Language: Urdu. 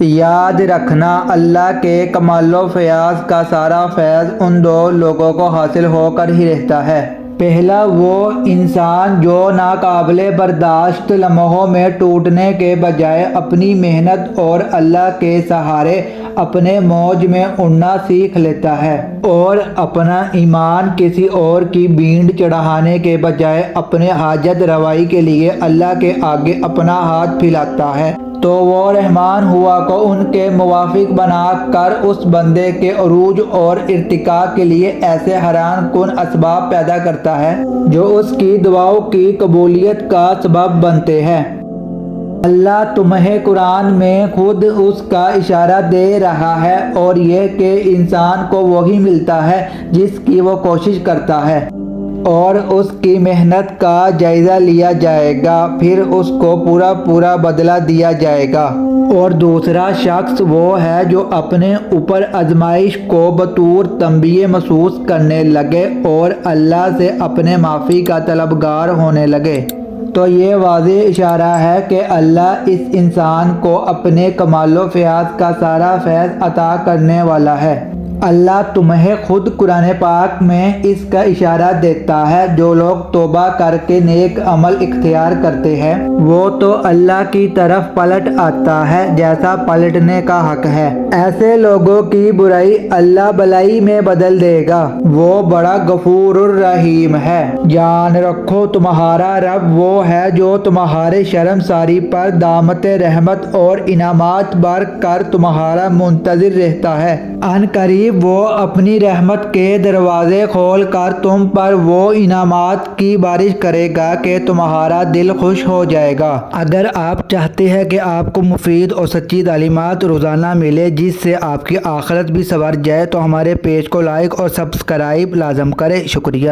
یاد رکھنا، اللہ کے کمال و فیاض کا سارا فیض ان دو لوگوں کو حاصل ہو کر ہی رہتا ہے۔ پہلا وہ انسان جو ناقابل برداشت لمحوں میں ٹوٹنے کے بجائے اپنی محنت اور اللہ کے سہارے اپنے موج میں اڑنا سیکھ لیتا ہے، اور اپنا ایمان کسی اور کی بینڈ چڑھانے کے بجائے اپنے حاجت روائی کے لیے اللہ کے آگے اپنا ہاتھ پھیلاتا ہے، تو وہ رحمان ہوا کو ان کے موافق بنا کر اس بندے کے عروج اور ارتقاء کے لیے ایسے حیران کن اسباب پیدا کرتا ہے جو اس کی دعاؤں کی قبولیت کا سبب بنتے ہیں۔ اللہ تمہیں قرآن میں خود اس کا اشارہ دے رہا ہے، اور یہ کہ انسان کو وہی ملتا ہے جس کی وہ کوشش کرتا ہے، اور اس کی محنت کا جائزہ لیا جائے گا، پھر اس کو پورا بدلہ دیا جائے گا۔ اور دوسرا شخص وہ ہے جو اپنے اوپر آزمائش کو بطور تنبیہ محسوس کرنے لگے اور اللہ سے اپنے معافی کا طلبگار ہونے لگے، تو یہ واضح اشارہ ہے کہ اللہ اس انسان کو اپنے کمال و فیاض کا سارا فیض عطا کرنے والا ہے۔ اللہ تمہیں خود قرآن پاک میں اس کا اشارہ دیتا ہے، جو لوگ توبہ کر کے نیک عمل اختیار کرتے ہیں وہ تو اللہ کی طرف پلٹ آتا ہے جیسا پلٹنے کا حق ہے۔ ایسے لوگوں کی برائی اللہ بلائی میں بدل دے گا، وہ بڑا غفور الرحیم ہے۔ جان رکھو تمہارا رب وہ ہے جو تمہارے شرمساری پر دامت رحمت اور انعامات بھر کر تمہارا منتظر رہتا ہے۔ ان قریب وہ اپنی رحمت کے دروازے کھول کر تم پر وہ انعامات کی بارش کرے گا کہ تمہارا دل خوش ہو جائے گا۔ اگر آپ چاہتے ہیں کہ آپ کو مفید اور سچی تعلیمات روزانہ ملے جس سے آپ کی آخرت بھی سنور جائے، تو ہمارے پیج کو لائک اور سبسکرائب لازم کریں۔ شکریہ۔